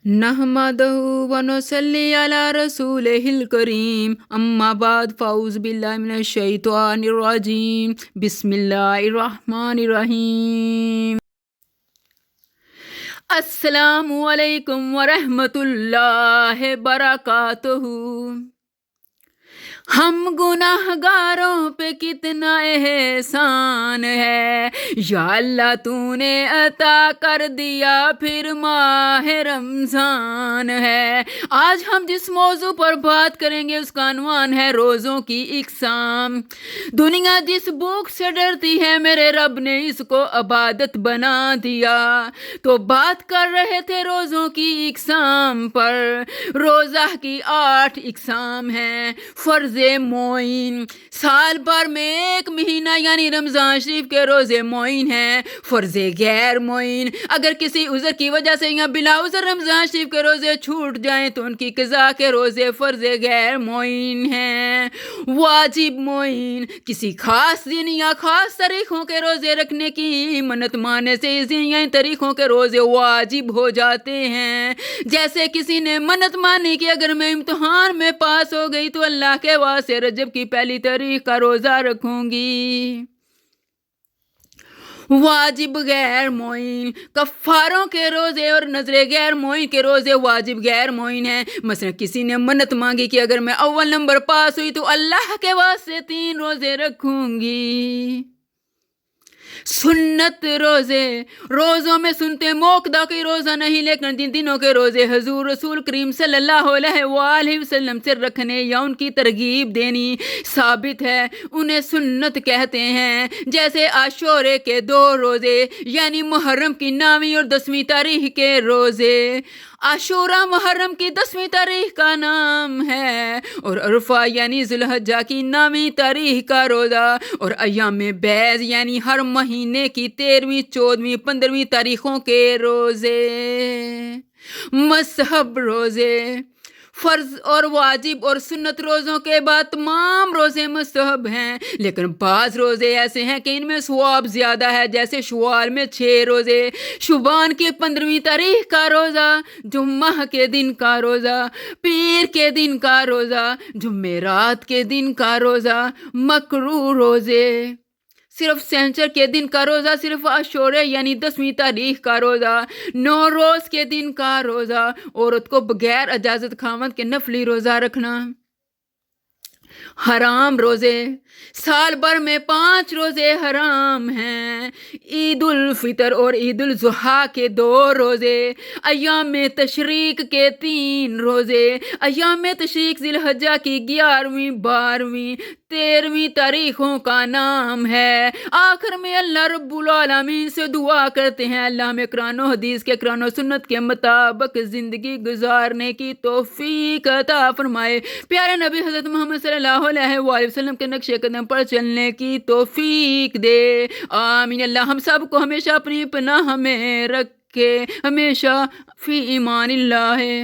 نحمدہ ونصلی علی رسولہ الکریم اما بعد فاعوذ باللہ من الشیطان الرجیم بسم اللہ الرحمن الرحیم۔ السلام علیکم ورحمۃ اللہ وبرکاتہ۔ ہم گناہ گاروں پہ کتنا احسان ہے، یا اللہ تو نے عطا کر دیا پھر ماہ رمضان ہے۔ آج ہم جس موضوع پر بات کریں گے اس کا عنوان ہے روزوں کی اقسام۔ دنیا جس بھوک سے ڈرتی ہے میرے رب نے اس کو عبادت بنا دیا۔ تو بات کر رہے تھے روزوں کی اقسام پر۔ روزہ کی 8 اقسام ہیں۔ فرض معین، سال بھر میں ایک مہینہ یعنی رمضان شریف کے روزے معین ہیں۔ فرض غیر معین، اگر کسی عذر کی وجہ سے یا بلا عذر رمضان شریف کے روزے چھوٹ جائیں تو ان کی قضا کے روزے فرض غیر معین ہیں۔ واجب معین، کسی خاص دن یا خاص تاریخوں کے روزے رکھنے کی منت ماننے سے اس دن یا ان تاریخوں کے روزے واجب ہو جاتے ہیں۔ جیسے کسی نے منت مانی کہ اگر میں امتحان میں پاس ہو گئی تو اللہ کے واسطے رجب کی پہلی تاریخ کا روزہ رکھوں گی۔ واجب غیر معین، کفاروں کے روزے اور نذر غیر معین کے روزے واجب غیر معین ہیں۔ مثلا کسی نے منت مانگی کہ اگر میں اول نمبر پاس ہوئی تو اللہ کے واسطے 3 روزے رکھوں گی۔ سنت روزے، روزوں میں سنتے موقدہ کی روزہ نہیں لیکن جن دنوں کے روزے حضور رسول کریم صلی اللہ علیہ وآلہ وسلم سے رکھنے یا ان کی ترغیب دینی ثابت ہے انہیں سنت کہتے ہیں۔ جیسے عاشورے کے 2 روزے یعنی محرم کی 9ویں اور 10ویں تاریخ کے روزے۔ عاشورہ محرم کی 10ویں تاریخ کا نام ہے اور عرفہ یعنی ذی الحجہ کی 9ویں تاریخ کا روزہ، اور ایام بیض یعنی ہر مہینے کی 13ویں، 14ویں، 15ویں تاریخوں کے روزے۔ مذہب روزے، فرض اور واجب اور سنت روزوں کے بعد تمام روزے مستحب ہیں، لیکن بعض روزے ایسے ہیں کہ ان میں ثواب زیادہ ہے۔ جیسے شوال میں 6 روزے، شعبان کی 15ویں تاریخ کا روزہ، جمعہ کے دن کا روزہ، پیر کے دن کا روزہ، جمعرات کے دن کا روزہ۔ مکروہ روزے، صرف سینچر کے دن کا روزہ، صرف عاشورے یعنی 10ویں تاریخ کا روزہ، نوروز کے دن کا روزہ، عورت کو بغیر اجازت خاوند کے نفلی روزہ رکھنا۔ حرام روزے، سال بھر میں 5 روزے حرام ہیں۔ عید الفطر اور عید الاضحیٰ کے 2 روزے، ایام تشریق کے 3 روزے۔ ایام تشریق ذی الحجہ کی 11ویں، 12ویں، 13ویں تاریخوں کا نام ہے۔ آخر میں اللہ رب العالمین سے دعا کرتے ہیں اللہ ہمیں قرآن و حدیث کے، قرآن و سنت کے مطابق زندگی گزارنے کی توفیق عطا فرمائے، پیارے نبی حضرت محمد صلی اللہ علیہ وآلہ وسلم کے نقش قدم پر چلنے کی توفیق دے، آمین۔ اللہ ہم سب کو ہمیشہ اپنی پناہ میں رکھے، ہمیشہ فی ایمان اللہ ہے۔